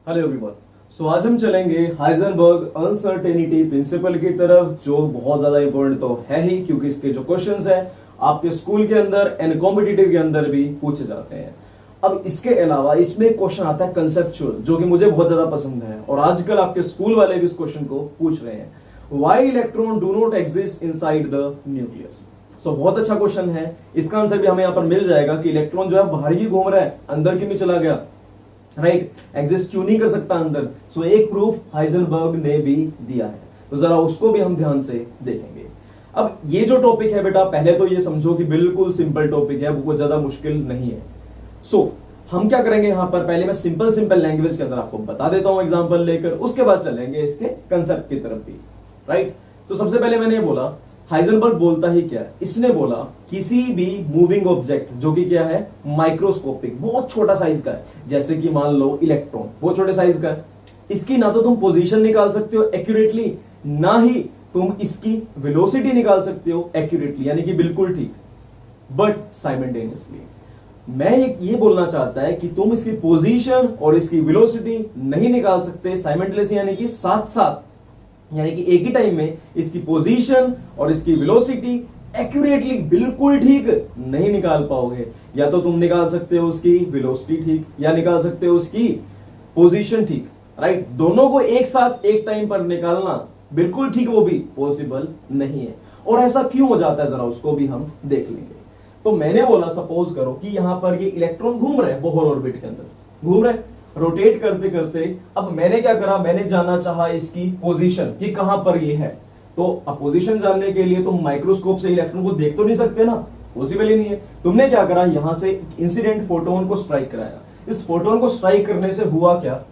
Hello everyone. सो आज हम चलेंगे हाइजेनबर्ग अनसर्टेनिटी प्रिंसिपल की तरफ, जो बहुत ज्यादा इंपॉर्टेंट तो है ही, क्योंकि इसके जो क्वेश्चंस है आपके स्कूल के अंदर एंड कॉम्पिटिटिव के अंदर भी पूछे जाते हैं। अब इसके अलावा इसमें एक क्वेश्चन आता है कंसेप्चुअल, जो कि मुझे बहुत ज्यादा पसंद है और आजकल आपके स्कूल वाले भी इस क्वेश्चन को पूछ रहे हैं। Why electron do not exist inside the nucleus. So बहुत अच्छा क्वेश्चन है। इसका आंसर भी हमें यहाँ पर मिल जाएगा कि इलेक्ट्रॉन जो है बाहर ही घूम रहा है, अंदर क्यों नहीं चला गया, राइट, एग्जिस्ट क्यों नहीं कर सकता अंदर। सो एक प्रूफ हाइजेनबर्ग ने भी दिया है, तो जरा उसको भी हम ध्यान से देखेंगे। अब ये जो टॉपिक है बेटा, पहले तो ये समझो कि बिल्कुल सिंपल टॉपिक है, बहुत ज्यादा मुश्किल नहीं है। सो हम क्या करेंगे यहाँ पर, पहले मैं सिंपल लैंग्वेज के अंदर आपको बता देता हूं एग्जांपल लेकर, उसके बाद चलेंगे इसके कंसेप्ट की तरफ भी, राइट। तो सबसे पहले मैंने बोला हाइजेनबर्ग बोलता ही क्या है, इसने बोला किसी भी मूविंग ऑब्जेक्ट जो कि क्या है, माइक्रोस्कोपिक, बहुत छोटा साइज का है, जैसे कि मान लो इलेक्ट्रॉन बहुत छोटे साइज का है, इसकी ना तो तुम पोजीशन निकाल सकते हो एक्यूरेटली, ना ही तुम इसकी वेलोसिटी निकाल सकते हो एक्यूरेटली, यानी कि बिल्कुल ठीक, बट साइमल्टेनियसली मैं ये बोलना चाहता है कि तुम इसकी पोजीशन और इसकी वेलोसिटी नहीं निकाल सकते साइमल्टेनियसली, यानी कि साथ साथ, यानी कि एक ही टाइम में इसकी पोजीशन और इसकी वेलोसिटी एक्यूरेटली बिल्कुल ठीक नहीं निकाल पाओगे। या तो तुम निकाल सकते हो उसकी वेलोसिटी ठीक, या निकाल सकते हो उसकी पोजीशन ठीक, राइट। दोनों को एक साथ एक टाइम पर निकालना बिल्कुल ठीक वो भी पॉसिबल नहीं है। और ऐसा क्यों हो जाता है, जरा उसको भी हम देख लेंगे। तो मैंने बोला सपोज करो कि यहां पर ये इलेक्ट्रॉन घूम रहे हैं बोहर ऑर्बिट के अंदर, घूम रहे हैं रोटेट करते करते। अब मैंने क्या करा, मैंने जानना चाहा इसकी पोजीशन, ये कहां पर ये है। तो अब पोजीशन जानने के लिए तुम माइक्रोस्कोप से इलेक्ट्रॉन को देख तो नहीं सकते ना, पॉसिबल ही नहीं है। तुमने क्या करा, यहां से इंसिडेंट फोटोन को स्ट्राइक कराया। इस फोटोन को स्ट्राइक करने से हुआ क्या,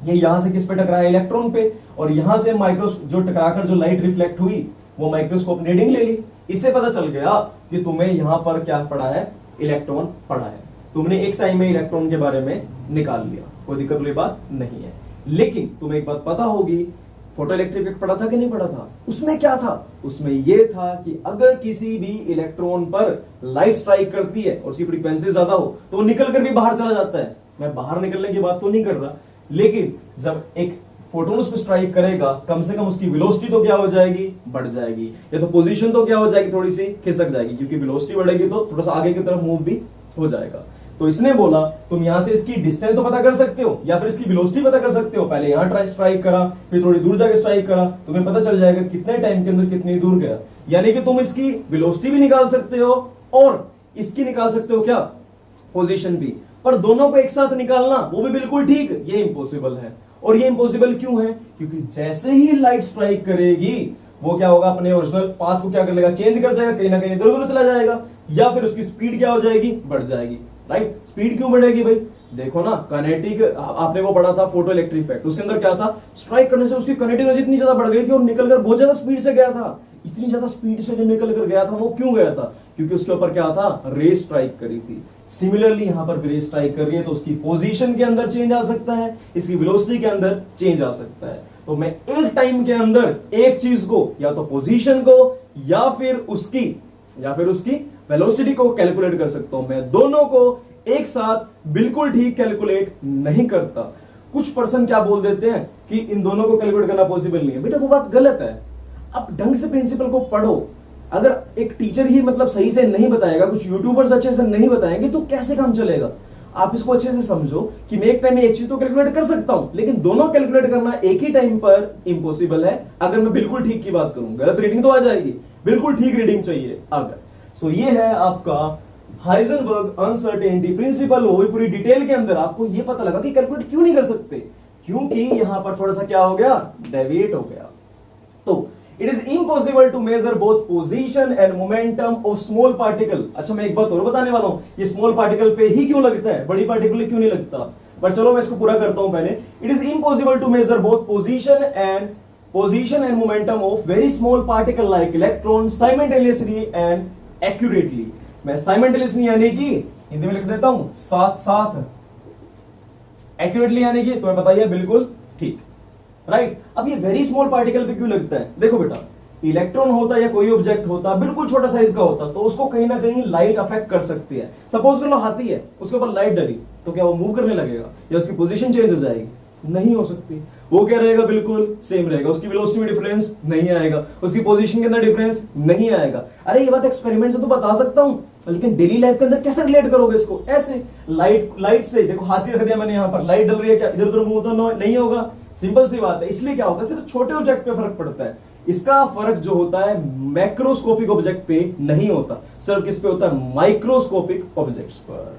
ये यहां से किस पे टकराया, इलेक्ट्रॉन पे, और यहां से जो टकराकर जो लाइट रिफ्लेक्ट हुई वो माइक्रोस्कोप ने रीडिंग ले ली। इससे पता चल गया कि तुम्हें यहां पर क्या पड़ा है, इलेक्ट्रॉन पड़ा है। तुमने एक टाइम में इलेक्ट्रॉन के बारे में निकाल लिया, कोई दिक्कत वाली बात नहीं है। लेकिन तुम्हें एक बात पता होगी, फोटो इलेक्ट्रिक इफेक्ट पड़ा था कि नहीं पड़ा था। उसमें क्या था, उसमें यह था कि अगर किसी भी इलेक्ट्रॉन पर लाइट स्ट्राइक करती है और उसकी फ्रीक्वेंसी ज्यादा हो तो वो निकल कर भी बाहर चला जाता है। मैं बाहर निकलने की बात तो नहीं कर रहा, लेकिन जब एक फोटोन उस पर स्ट्राइक करेगा, कम से कम उसकी वेलोसिटी तो क्या हो जाएगी, बढ़ जाएगी, या तो पोजीशन तो क्या हो जाएगी, थोड़ी सी खिसक जाएगी, क्योंकि वेलोसिटी बढ़ेगी तो थोड़ा सा आगे की तरफ मूव भी हो जाएगा। तो इसने बोला तुम यहां से इसकी डिस्टेंस तो पता कर सकते हो, या फिर इसकी वेलोसिटी पता कर सकते हो। पहले यहां स्ट्राइक करा, फिर थोड़ी दूर जाके स्ट्राइक करा, तुम्हें पता चल जाएगा कितने टाइम के अंदर कितनी दूर गया। यानी कि तुम इसकी वेलोसिटी भी निकाल सकते हो और इसकी निकाल सकते हो क्या, पोजीशन भी। पर दोनों को एक साथ निकालना वो भी बिल्कुल ठीक, ये इंपॉसिबल है। और ये इंपॉसिबल क्यों है, क्योंकि जैसे ही लाइट स्ट्राइक करेगी वो क्या होगा, अपने ओरिजिनल पाथ को क्या कर लेगा, चेंज कर जाएगा, कहीं ना कहीं इधर उधर चला जाएगा, या फिर उसकी स्पीड क्या हो जाएगी, बढ़ जाएगी, राइट। स्पीड क्यों बढ़ेगी भाई, देखो ना काइनेटिक, आपने वो पढ़ा था फोटो इलेक्ट्रिक इफेक्ट, उसके अंदर क्या था, स्ट्राइक करने से उसकी काइनेटिक एनर्जी इतनी ज्यादा बढ़ गई थी और निकलकर बहुत ज्यादा स्पीड से गया था। इतनी ज्यादा स्पीड से जो निकल कर गया था वो क्यों गया था, क्योंकि उसके ऊपर क्या था, रे स्ट्राइक करी थी। सिमिलरली यहां पर रे स्ट्राइक कर रही है तो उसकी पोजीशन के अंदर चेंज आ सकता है, इसकी वेलोसिटी के अंदर चेंज आ सकता है। तो मैं एक टाइम के अंदर एक चीज को, या तो पोजीशन को या फिर उसकी वेलोसिटी को कैलकुलेट कर सकता हूं। मैं दोनों को एक साथ बिल्कुल ठीक कैलकुलेट नहीं करता। कुछ पर्सन क्या बोल देते हैं कि इन दोनों को कैलकुलेट करना पॉसिबल नहीं है। बेटा वो बात गलत है। अब ढंग से प्रिंसिपल को पढ़ो। अगर एक टीचर ही मतलब सही से नहीं बताएगा, कुछ यूट्यूबर्स अच्छे से नहीं बताएंगे, तो कैसे काम चलेगा। आप इसको अच्छे से समझो कि मैं एक टाइम में एक चीज तो कैलकुलेट कर सकता हूं, लेकिन दोनों कैलकुलेट करना एक ही टाइम पर इंपॉसिबल है। अगर मैं बिल्कुल ठीक की बात करूं, गलत रीडिंग तो आ जाएगी, बिल्कुल ठीक रीडिंग चाहिए अगर। सो ये है आपका हाइजेनबर्ग अनसर्टेनिटी प्रिंसिपल। वो भी पूरी डिटेल के अंदर आपको ये पता लगा कि कैलकुलेट क्यों नहीं कर सकते, क्योंकि यहां पर थोड़ा सा क्या हो गया, डेविएट हो गया। तो it is impossible to measure both position and momentum of small particle. अच्छा मैं एक बात और बताने वाला हूं, ये स्मॉल पार्टिकल पे ही क्यों लगता है, बड़ी पार्टिकल क्यों नहीं लगता। पर चलो मैं इसको पूरा करता हूं पहले। It is impossible to measure both position and momentum of very small particle like electron simultaneously and accurately. मैं साइमल्टेनियसली यानी कि हिंदी में लिख देता हूं साथ साथ, एक्यूरेटली यानी कि तुम्हें बताइए बिल्कुल ठीक, राइट। अब ये वेरी स्मॉल पार्टिकल पे क्यों लगता है, देखो बेटा इलेक्ट्रॉन होता या कोई ऑब्जेक्ट होता बिल्कुल छोटा साइज का होता तो उसको कहीं ना कहीं लाइट अफेक्ट कर सकती है। सपोज कर लो हाथी है, उसके ऊपर लाइट डली तो क्या वो मूव करने लगेगा या उसकी पोजीशन चेंज हो जाएगी, नहीं हो सकती। वो क्या रहेगा, बिल्कुल सेम रहेगा, उसकी वेलोसिटी में डिफरेंस नहीं आएगा, उसकी पोजीशन के अंदर डिफरेंस नहीं आएगा। अरे ये बात एक्सपेरिमेंट से तो बता सकता हूं, लेकिन डेली लाइफ के अंदर कैसे रिलेट करोगे इसको? ऐसे लाइट से देखो, हाथी रख दिया मैंने यहां पर, लाइट डल रही है, क्या इधर उधर मुंह तो नहीं होगा? सिंपल सी बात है। इसलिए क्या होता है, सिर्फ छोटे ऑब्जेक्ट पे फर्क पड़ता है। इसका फर्क जो होता है मैक्रोस्कोपिक ऑब्जेक्ट पे नहीं होता, सिर्फ किस पे होता है, माइक्रोस्कोपिक ऑब्जेक्ट्स पर,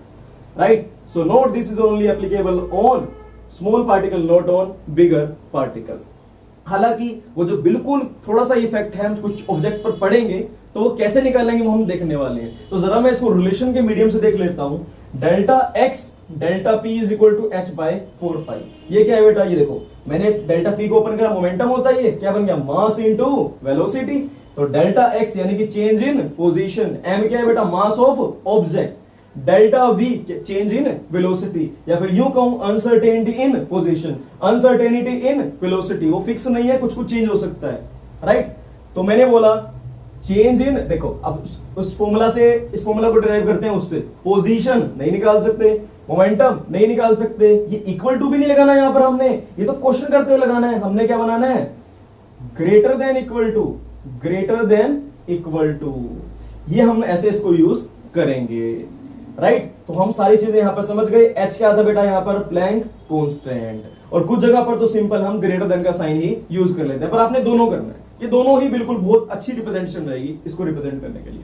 right? So note this is only applicable on small particle, not on bigger particle. हालांकि वो जो बिल्कुल थोड़ा सा इफेक्ट है हम कुछ ऑब्जेक्ट पर पड़ेंगे तो वो कैसे निकालेंगे वो हम देखने वाले हैं। तो जरा मैं इसको रिलेशन के मीडियम से देख लेता हूं। Delta x delta p is equal to h by 4 pi. ये क्या है बेटा, ये देखो मैंने डेल्टा पी को ओपन करा, मोमेंटम होता है, ये क्या बन गया, मास इनटू वेलोसिटी। तो डेल्टा एक्स यानी कि चेंज इन पोजीशन, एम क्या है बेटा, mass of object, delta v change in velocity, या फिर यूं कहूं uncertainty in position, uncertainty in velocity. वो फिक्स नहीं है, कुछ कुछ चेंज हो सकता है, राइट? तो मैंने बोला चेंज इन, देखो अब उस फॉर्मूला से इस फॉर्मूला को डिराइव करते हैं, उससे पोजीशन नहीं निकाल सकते, मोमेंटम नहीं निकाल सकते, ये इक्वल टू भी नहीं लगाना यहां पर हमने, ये तो क्वेश्चन करते हुए लगाना है। हमने क्या बनाना है, greater than equal to, greater than equal to, ये हम ऐसे इसको यूज करेंगे, राइट? तो हम सारी चीजें यहां पर समझ गए। एच क्या था बेटा यहां पर, प्लैंक कांस्टेंट, और कुछ जगह पर तो सिंपल हम ग्रेटर देन का साइन ही यूज कर लेते हैं, पर आपने दोनों करना है, ये दोनों ही बिल्कुल बहुत अच्छी रिप्रेजेंटेशन रहेगी इसको रिप्रेजेंट करने के लिए।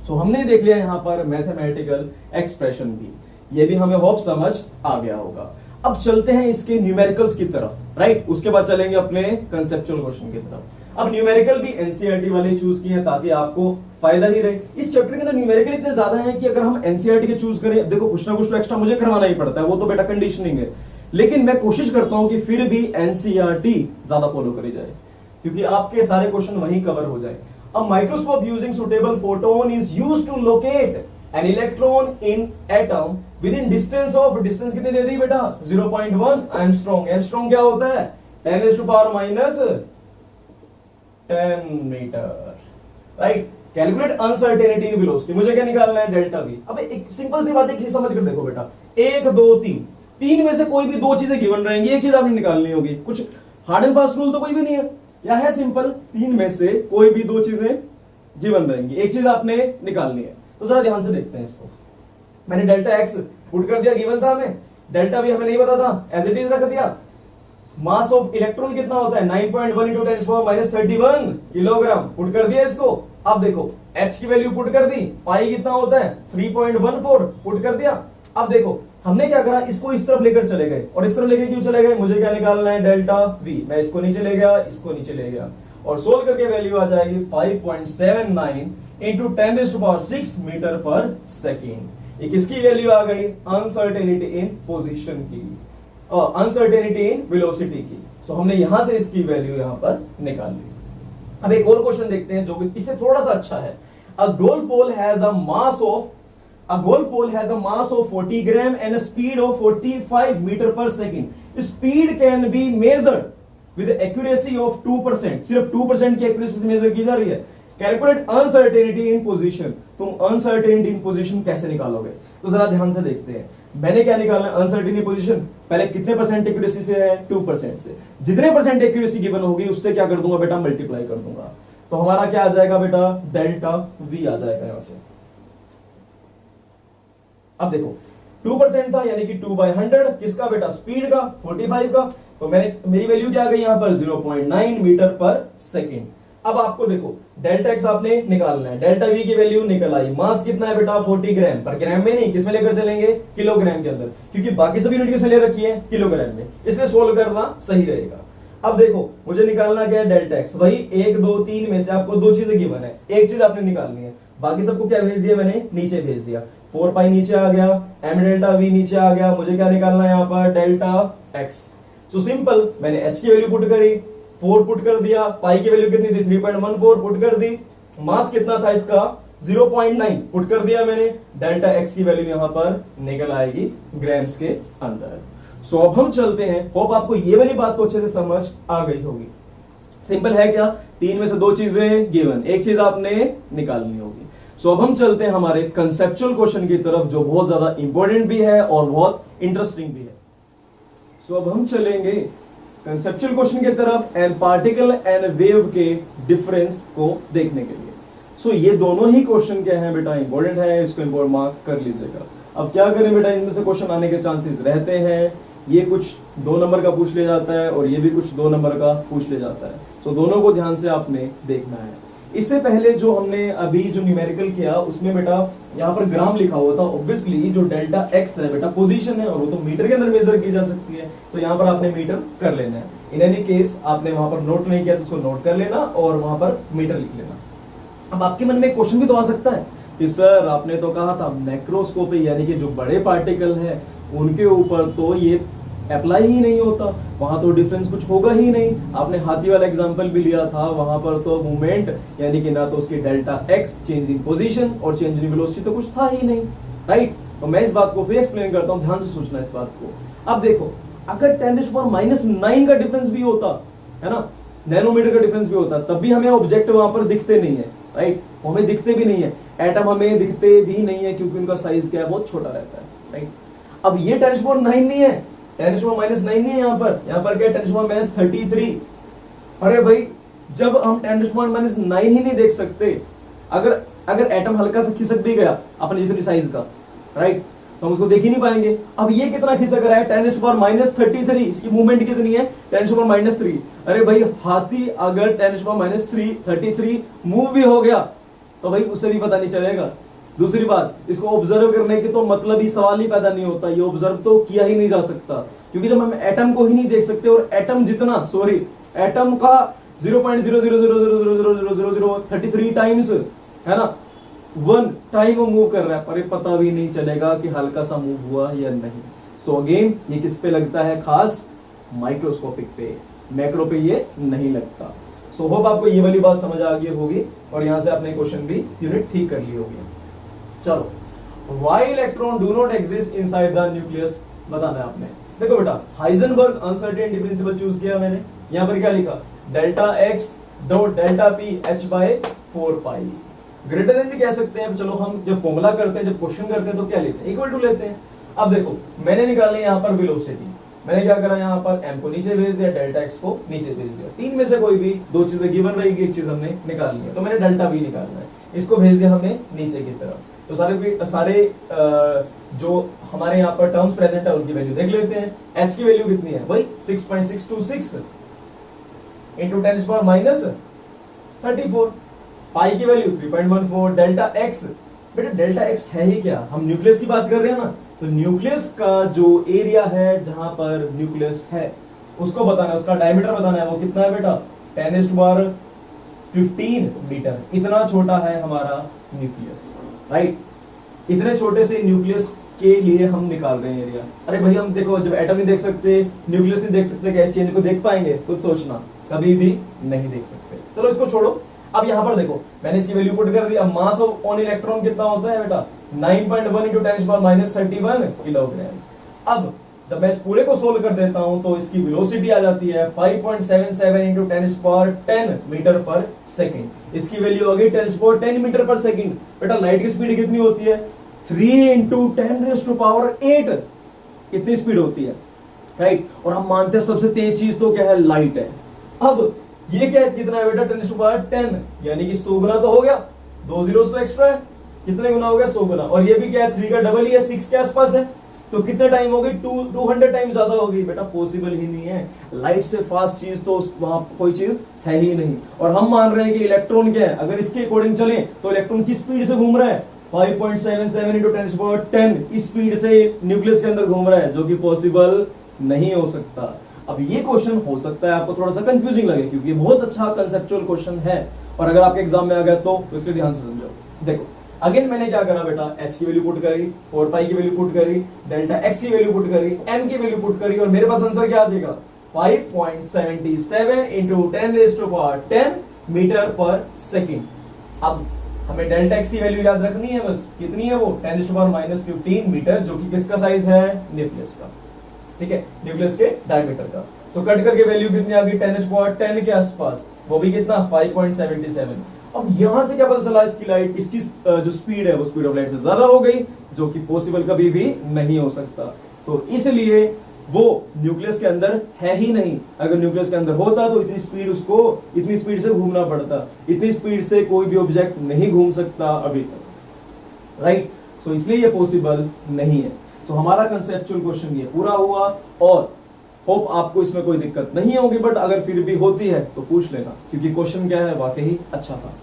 सो हमने देख लिया यहां पर मैथमेटिकल एक्सप्रेशन भी, ये भी हमें होप समझ आ गया होगा। अब चलते हैं इसके न्यूमेरिकल्स की तरफ, राइट? उसके बाद चलेंगे अपने कंसेप्चुअल क्वेश्चन की तरफ। अब न्यूमेरिकल भी एनसीईआरटी वाले चूज किए हैं ताकि आपको फायदा ही रहे। इस चैप्टर के अंदर न्यूमेरिकल इतने ज्यादा हैं कि अगर हम एनसीईआरटी के चूज करें, देखो कुछ ना कुछ तो एक्स्ट्रा मुझे करवाना ही पड़ता है, वो तो बेटा कंडीशनिंग है, लेकिन मैं कोशिश करता हूं कि फिर भी एनसीईआरटी ज्यादा फॉलो करी जाए, क्योंकि आपके सारे क्वेश्चन वहीं कवर हो जाए। A microscope using suitable photon is used to locate an electron in atom within distance of, distance कितनी दे दी बेटा, 0.1 एंगस्ट्रॉम। एंगस्ट्रॉम क्या होता है, 10 raised to power minus 10 metre, right? Calculate uncertainty in velocity, मुझे क्या निकालना है, डेल्टा वी। अब एक सिंपल सी बात है, समझ कर देखो बेटा, 1 2 3, तीन में से कोई भी दो चीजें गिवन रहेंगी, एक चीज आपने निकालनी होगी। कुछ हार्ड एंड फास्ट रूल तो कोई भी नहीं है, क्या है, सिंपल, तीन में से कोई भी दो चीजें गिवन रहेंगी, एक चीज आपने निकालनी है। तो जरा ध्यान से देखते हैं इसको। मैंने डेल्टा एक्स पुट कर दिया, गिवन था हमें, डेल्टा वी हमें नहीं पता था, एज इट इज रख दिया। मास ऑफ इलेक्ट्रॉन कितना होता है, 9.1 इंटू 10⁻³ किलोग्राम, पुट कर दिया इसको। अब देखो एच की वैल्यू पुट कर दी, पाई कितना होता है 3.14, पुट कर दिया। अब देखो हमने क्या करा, इसको इस तरफ लेकर चले गए, और इस तरफ लेकर क्यों चले गए, मुझे क्या निकालना है, डेल्टा वी। मैं इसको नीचे ले गया, इसको नीचे ले गया, और सोल्व करके वैल्यू आ जाएगी 5.79 इंटू 10⁻6 मीटर पर सेकेंड। ये किसकी वैल्यू आ गई, अनसर्टेनिटी इन पोजीशन की, अनसर्टेनिटी इन वेलोसिटी की। सो हमने यहां से इसकी वैल्यू यहां पर निकाल ली। अब एक और क्वेश्चन देखते हैं जो कि इससे थोड़ा सा अच्छा है। A golf ball has a mass of 40 gram and a speed of 45 meter per second. Speed can be measured with accuracy of 2%. सिर्फ 2% की एक्यूरेसी से मेजर की जा रही है। Calculate uncertainty in position. तुम uncertainty in position कैसे निकालोगे? तो जरा ध्यान से देखते हैं। मैंने क्या निकालना है, uncertainty in position पहले कितने परसेंट एक्यूरेसी से है, 2% से। जितने परसेंट एक्यूरेसी गिवन होगी उससे क्या कर दूंगा बेटा, मल्टीप्लाई कर दूंगा। तो हमारा क्या आ जाएगा बेटा, डेल्टा वी आ जाएगा यहां से। अब देखो 2% था यानी कि 2/100 किसका बेटा, स्पीड का, 45 का। तो मेरी वैल्यू क्या आ गई यहां पर, 0.9 मीटर पर सेकेंड। अब आपको देखो डेल्टा एक्स आपने निकालना है, डेल्टा वी की वैल्यू निकल आई। मास कितना है बेटा, 40 ग्राम, पर ग्राम में नहीं, किसमें लेकर चलेंगे, किलोग्राम के अंदर, क्योंकि बाकी सभी यूनिट किसमें ले रखी है, किलोग्राम में, इसलिए सोल्व करना सही रहेगा। अब देखो मुझे निकालना क्या है, डेल्टा एक्स। वही 1 2 3 में से आपको दो चीजें गिवन है, एक चीज आपने निकालनी है, बाकी सबको क्या भेज दिया मैंने, नीचे भेज दिया। 4 पाई नीचे आ गया, एम डेल्टा वी नीचे आ गया, मुझे क्या निकालना है यहाँ पर, डेल्टा एक्स। सो सिंपल, मैंने एच की वैल्यू पुट करी, 4 पुट कर दिया, पाई की वैल्यू कितनी थी 3.14 पुट कर दी, मास कितना था इसका 0.9 पुट कर दिया मैंने, डेल्टा एक्स की वैल्यू यहां पर निकल आएगी ग्राम्स के अंदर। सो अब हम चलते हैं, होप आपको ये वाली बात तो अच्छे से समझ आ गई होगी। सिंपल है क्या, तीन में से दो चीजें गिवन, एक चीज आपने निकालनी होगी। सो अब हम चलते हैं हमारे कंसेप्चुअल क्वेश्चन की तरफ, जो बहुत ज्यादा इंपॉर्टेंट भी है और बहुत इंटरेस्टिंग भी है। सो अब हम चलेंगे कंसेप्चुअल क्वेश्चन की तरफ एंड पार्टिकल एंड वेव के डिफरेंस को देखने के लिए। सो ये दोनों ही क्वेश्चन क्या है बेटा, इंपॉर्टेंट है, इसको इंपॉर्टेंट मार्क कर लीजिएगा। अब क्या करें बेटा, इनमें से क्वेश्चन आने के चांसेस रहते हैं, ये कुछ 2 नंबर का पूछ ले जाता है और ये भी कुछ 2 नंबर का पूछ ले जाता है। तो दोनों को ध्यान से आपने देखना है। इससे पहले जो हमने अभी जो न्यूमेरिकल किया उसमें बेटा यहाँ पर ग्राम लिखा हुआ था। ऑब्वियसली जो डेल्टा एक्स है बेटा पोजीशन है और वो तो मीटर के अंदर मेजर की जा सकती है, तो यहाँ पर आपने मीटर कर लेना है। इन एनी केस आपने वहां पर नोट नहीं किया तो उसको नोट कर लेना और वहां पर मीटर लिख लेना। अब आपके मन में एक क्वेश्चन भी तो आ सकता है कि सर आपने तो कहा था मैक्रोस्कोपी यानी कि जो बड़े पार्टिकल है उनके ऊपर तो ये अप्लाई ही नहीं होता, वहां तो डिफरेंस कुछ होगा ही नहीं। आपने हाथी वाला एग्जांपल भी लिया था, वहां पर तो मूवमेंट यानी कि ना तो उसकी delta x change in position और चेंज इन वेलोसिटी तो कुछ था ही नहीं, राइट। तो मैं इस बात को फिर एक्सप्लेन करता हूं, ध्यान से सोचना इस बात को। अब देखो अगर 10⁻⁹ का डिफरेंस भी होता है ना, नैनोमीटर का डिफरेंस भी होता, तब भी हमें ऑब्जेक्ट वहां पर दिखते नहीं है, राइट। हमें दिखते भी नहीं है, एटम हमें दिखते भी नहीं है क्योंकि उनका साइज क्या है, बहुत छोटा रहता है, राइट। अब ये 10⁻⁹ नहीं है, 10⁻⁻ नहीं है यहाँ पर क्या 10⁻33। अरे भाई जब हम 10⁻⁻ ही नहीं देख सकते, अगर एटम हल्का सा खिसक भी गया अपने जितनी साइज का, राइट, तो हम उसको देख ही नहीं पाएंगे। अब ये कितना खिसक रहा है 10⁻33, इसकी मूवमेंट कितनी है 10⁻3। अरे भाई हाथी अगर 10⁻33 मूव भी हो गया तो भाई उसे भी पता नहीं चलेगा। दूसरी बात, इसको ऑब्जर्व करने के तो मतलब ही सवाल ही पैदा नहीं होता, ये ऑब्जर्व तो किया ही नहीं जा सकता क्योंकि जब हम एटम को ही नहीं देख सकते और एटम जितना एटम का 0.000000033 टाइम्स है ना 1 टाइम मूव कर रहा है, पर पता भी नहीं चलेगा कि हल्का सा मूव हुआ या नहीं। सो अगेन ये किस पे लगता है, खास माइक्रोस्कोपिक पे, मैक्रो पे ये नहीं लगता। सो होप आपको ये वाली बात समझ आ गई होगी और यहां से आपने क्वेश्चन भी यूनिट ठीक कर ली होगी। चलो, why electron do not exist inside the nucleus बताना है आपने। देखो बेटा हाइजेनबर्ग अनसर्टेनिटी प्रिंसिपल चूज किया मैंने, यहां पर क्या लिखा delta x dot delta p h by 4 pi. Greater than भी कह सकते हैं, चलो हम जब फॉर्मूला करते हैं, जब क्वेश्चन करते हैं तो क्या लेते हैं, इक्वल टू लेते हैं। अब देखो मैंने निकाली यहाँ पर वेलोसिटी, मैंने क्या करा यहाँ पर m को नीचे भेज दिया, डेल्टा x को नीचे भेज दिया। 3 में से कोई भी 2 चीजें गिवन रहेगी, एक चीज हमने निकालनी है, तो मैंने डेल्टा v निकालना है, इसको भेज दिया हमने नीचे की तरफ। तो सारे जो हमारे यहाँ पर टर्म्स प्रेजेंट है उनकी वैल्यू देख लेते हैं। h की वैल्यू कितनी है भाई 6.626 इंटू 10⁻34, पाई की वैल्यू 3.14, डेल्टा x, बेटा डेल्टा x है ही क्या, हम न्यूक्लियस की बात कर रहे हैं ना, तो न्यूक्लियस का जो एरिया है जहां पर न्यूक्लियस है उसको बताना है, उसका डायमीटर बताना है, वो कितना है बेटा 10⁻15 मीटर। इतना छोटा है हमारा न्यूक्लियस, राइट। इतने छोटे से न्यूक्लियस के लिए हम निकाल रहे हैं एरिया। अरे भाई हम देखो जब एटम नहीं देख सकते, न्यूक्लियस नहीं देख सकते, गैस चेंज को देख पाएंगे, खुद सोचना, कभी भी नहीं देख सकते। चलो इसको छोड़ो, अब यहां पर देखो मैंने इसकी वैल्यू पुट कर दी। अब मास ऑफ ऑन इलेक्ट्रॉन कितना होता है बेटा 9.1 इंटू 10⁻31 किलोग्राम। अब जब मैं इस पूरे को सोल्व कर देता हूं तो इसकी वेलोसिटी आ जाती है 5.77 इंटू 10⁻10 मीटर पर सेकेंड। इसकी वैल्यू आ गई 10⁻10 मीटर पर सेकेंड। बेटा लाइट की स्पीड कितनी होती है 3 इंटू 10⁸8 इतनी स्पीड होती है, राइट। और हम मानते हैं सबसे तेज चीज तो क्या है, लाइट है। अब ये क्या है, कितना है बेटा 10⁻10 यानी कि 100 गुना तो हो गया, 2 zeros तो एक्स्ट्रा है, कितने गुना हो गया 100 गुना। और ये भी क्या है 3 का डबल ही है, 6 के आसपास है, तो कितने टाइम होगी 200 टाइम ज्यादा होगी। बेटा पॉसिबल ही नहीं है, लाइट से फास्ट चीज तो वहां कोई चीज है ही नहीं। और हम मान रहे हैं कि इलेक्ट्रॉन क्या है, अगर इसके अकॉर्डिंग चले तो इलेक्ट्रॉन की स्पीड से घूम रहा है 5.77 इंटू 10⁻10 स्पीड से न्यूक्लियस के अंदर घूम रहा है, जो कि पॉसिबल नहीं हो सकता। अब ये क्वेश्चन हो सकता है आपको थोड़ा सा कंफ्यूजिंग लगे क्योंकि बहुत अच्छा कंसेप्चुअल क्वेश्चन है और अगर आपके एग्जाम में आ गया तो इसलिए ध्यान से समझो। देखो अगेन मैंने क्या करा बेटा, h की वैल्यू पुट करी, 4 पाई की वैल्यू पुट करी, डेल्टा x की वैल्यू पुट करी, m की वैल्यू पुट करी और मेरे पास आंसर क्या आ जाएगा 5.77 इंटू 10⁻10 मीटर पर सेकेंड। अब हमें डेल्टा x की वैल्यू याद रखनी है, बस कितनी है वो 10⁻15 मीटर, जो कि किसका साइज है न्यूक्लियस का, ठीक है, न्यूक्लियस के डायमीटर का। सो कट करके वैल्यू कितनी आ गई 10⁻10 के आसपास, वो भी कितना 5.77। अब यहां से क्या पता चला, इसकी लाइट, इसकी जो स्पीड है वो स्पीड ऑफ लाइट से ज्यादा हो गई, जो कि पॉसिबल कभी भी नहीं हो सकता। तो इसलिए वो न्यूक्लियस के अंदर है ही नहीं। अगर न्यूक्लियस के अंदर होता तो इतनी स्पीड से घूमना पड़ता, इतनी स्पीड से कोई भी ऑब्जेक्ट नहीं घूम सकता अभी तक, राइट। सो इसलिए ये पॉसिबल नहीं है। तो हमारा कंसेप्चुअल क्वेश्चन ये पूरा हुआ और होप आपको इसमें कोई दिक्कत नहीं होगी, बट अगर फिर भी होती है तो पूछ लेना, क्योंकि क्वेश्चन क्या है वाकई अच्छा था।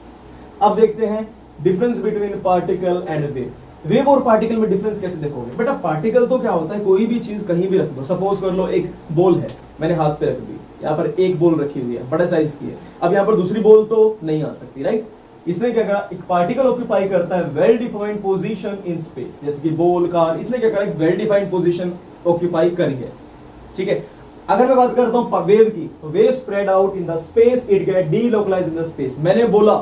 अब देखते हैं difference between particle and wave. Wave और पार्टिकल में डिफरेंस कैसे देखोगे बेटा? पार्टिकल तो क्या होता है, कोई भी चीज कहीं भी रख दो। सपोज कर लो एक बॉल है, मैंने हाथ पे रख दी, यहाँ पर एक बॉल रखी हुई है, बड़े साइज की है। अब यहाँ पर दूसरी बॉल तो नहीं आ सकती, राइट। इसने क्या करा, एक पार्टिकल ऑक्यूपाई करता है well defined position in space, जैसे कि बॉल, कार, इसने क्या करा, एक वेल डिफाइंड पोजीशन ऑक्यूपाई करी है, ठीक है। अगर मैं बात करता हूं वेव की, तो wave spread out in the space, it get delocalised in the space. मैंने बोला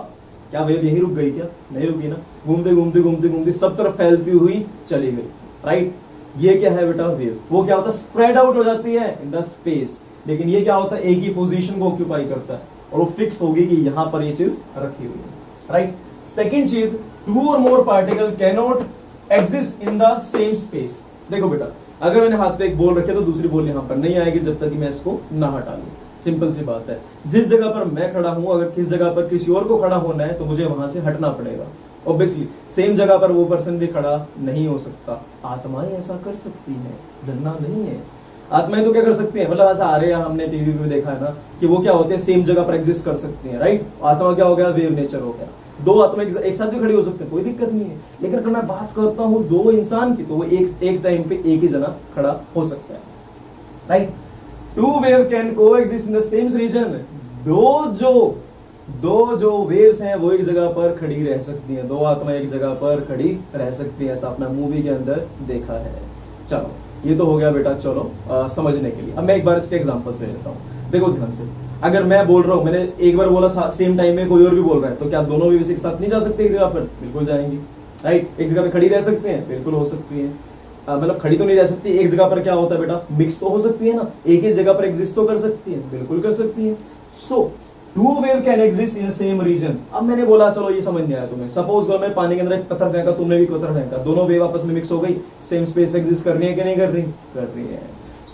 क्या वेव यही रुक गई क्या? नहीं रुकी ना, घूमते घूमते घूमते घूमते सब तरफ फैलती हुई चली गई, राइट। ये क्या है बेटा? वेव। वो क्या होता है? स्प्रेड आउट हो जाती है इन द स्पेस, लेकिन ये क्या होता है, एक ही पोजीशन को ऑक्यूपाई करता है और वो फिक्स होगी कि यहां पर ये चीज रखी हुई है, राइट। सेकेंड चीज, टू और more particle can not exist in the same space. देखो बेटा, अगर मैंने हाथ पे एक बॉल रखे तो दूसरी बॉल यहां पर नहीं आएगी जब तक कि मैं इसको ना हटा लूं। सिंपल सी बात है। जिस जगह पर मैं खड़ा हूं, अगर किस जगह पर किसी और को खड़ा होना है तो मुझे वहां से हटना पड़ेगा। ऑब्वियसली सेम जगह पर वो पर्सन भी खड़ा नहीं हो सकता। आत्माएं ऐसा कर सकती हैं, डरना नहीं है। आत्माएं तो क्या कर सकती हैं, मतलब ऐसा आ रहे हैं, हमने टीवी में देखा है ना कि वो क्या होते हैं, सेम जगह पर एग्जिस्ट कर सकती हैं, राइट। आत्मा क्या हो गया, वेव नेचर हो गया। दो आत्मा एक साथ भी खड़ी हो सकते हैं, कोई दिक्कत नहीं है। लेकिन अगर मैं बात करता हूं दो इंसान की, तो वो एक टाइम पे एक ही जना खड़ा हो सकता है, right. Two wave can coexist in the same region. दो जो वेव्स हैं वो एक जगह पर खड़ी रह सकती हैं, दो आत्मा एक जगह पर खड़ी रह सकती है, ऐसा अपना मूवी के अंदर देखा है। चलो ये तो हो गया बेटा, चलो समझने के लिए। अब मैं एक बार इसके एग्जांपल्स ले लेता हूं। देखो ध्यान से, अगर मैं बोल रहा हूं, मैंने एक बार बोला, सेम टाइम में कोई और भी बोल रहा है, तो क्या दोनों वेव्स एक साथ नहीं जा सकते एक जगह पर? बिल्कुल जाएंगी, राइट। एक जगह पे खड़ी रह सकते हैं, बिल्कुल हो सकती है। मतलब खड़ी तो नहीं रह सकती, एक जगह पर क्या होता है बेटा, मिक्स तो हो सकती है ना। एक ही जगह पर एग्जिस्ट तो कर सकती है, बिल्कुल कर सकती है। So two wave can exist in same region. अब मैंने बोला, चलो ये समझ नहीं आया तुम्हें। सपोज करो मैं पानी के अंदर एक पत्थर फेंका, तुमने भी पत्थर फेंका, दोनों वेव आपस में मिक्स हो गई, सेम स्पेस पे एग्जिस्ट कर रही है कि नहीं कर रही? कर रही है।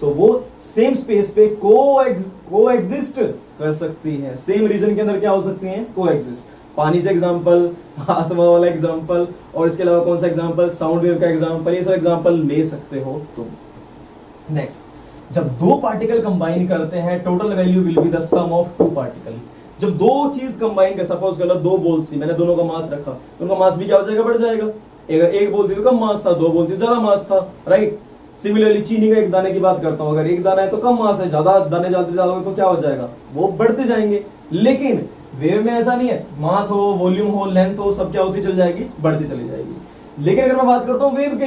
सो वो सेम स्पेस पे को एग्जिस्ट कर सकती है, सेम रीजन के अंदर क्या हो सकती है, को एग्जिस्ट। पानी से एग्जांपल, आत्मा वाला एग्जांपल, और इसके अलावा कौन सा एग्जांपल, साउंड वेव का एग्जांपल, ये सब एग्जांपल ले सकते हो तुम। नेक्स्ट, जब दो पार्टिकल कंबाइन करते हैं, total value will be the sum of two particle. जब दो चीज कंबाइन कर, सपोज कर लो दो बॉल्स थी, मैंने दोनों का मास रखा, तो उनका मास भी क्या हो जाएगा, बढ़ जाएगा। अगर एक बॉल थी तो कम मास था, दो बॉल थी ज्यादा मास था, राइट। सिमिलरली चीनी का एक दाने की बात करता हूं, अगर एक दाना है तो कम मास है, ज्यादा दाने डालते जाओगे तो क्या हो जाएगा, वो बढ़ते जाएंगे। लेकिन वेव में ऐसा नहीं है, मास हो, वॉल्यूम हो, लेंथ हो, सब क्या होती चली जाएगी, बढ़ती चली जाएगी। लेकिन अगर मैं बात करता हूं वेव के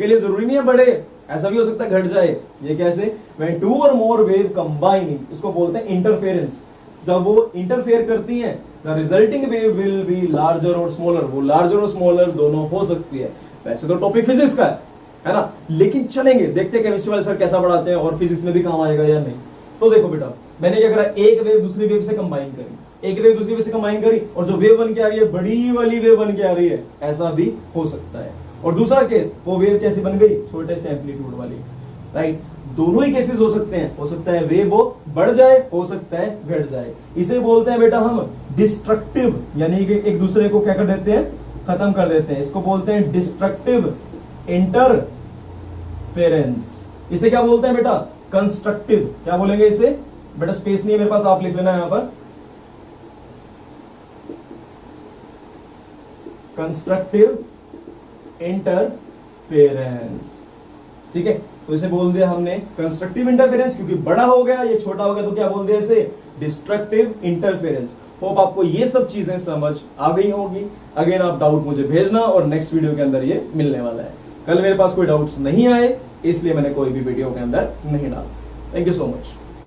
लिए जरूरी नहीं है बढ़े, ऐसा भी हो सकता है घट जाए। ये कैसे? व्हेन टू और मोर वेव कंबाइनिंग, इसको बोलते हैं इंटरफेरेंस। जब वो इंटरफेयर करती हैं, the resulting wave will be larger और स्मॉलर। वो लार्जर और स्मॉलर दोनों हो सकती है। वैसे तो टॉपिक फिजिक्स का है ना, लेकिन चलेंगे, देखते हैं केमिस्ट्री वाले सर कैसा पढ़ाते हैं और फिजिक्स में भी काम आएगा या नहीं। तो देखो बेटा, मैंने क्या करा, एक वेव दूसरी वेव से कंबाइन करी, एक वेव दूसरी वेव से कंबाइन करी, और जो वेव बन के आ रही है, बड़ी वाली वेव बन के आ रही है, ऐसा भी हो सकता है। और दूसरा केस, वो वेव कैसी बन गई, छोटे से एम्पलीट्यूड वाली, राइट। दोनों ही केसेस हो सकते हैं, हो सकता है वेव वो बढ़ जाए, हो सकता है घट जाए। इसे बोलते हैं बेटा हम डिस्ट्रक्टिव, यानी कि एक दूसरे को क्या कर देते हैं, खत्म कर देते हैं। इसको बोलते हैं डिस्ट्रक्टिव इंटरफेरेंस। इसे क्या बोलते हैं बेटा, कंस्ट्रक्टिव। क्या बोलेंगे इसे बेटा, स्पेस नहीं है मेरे पास, आप लिख लेना यहां पर, कंस्ट्रक्टिव इंटरफेरेंस, ठीक है। तो इसे बोल दिया हमने कंस्ट्रक्टिव इंटरफेरेंस, क्योंकि बड़ा हो गया, ये छोटा हो गया, तो क्या बोल दिया इसे, डिस्ट्रक्टिव इंटरफेरेंस। होप आपको ये सब चीजें समझ आ गई होगी। अगेन आप डाउट मुझे भेजना, और नेक्स्ट वीडियो के अंदर ये मिलने वाला है। कल मेरे पास कोई डाउट्स नहीं आए, इसलिए मैंने कोई भी वीडियो के अंदर नहीं डाला। Thank you so much.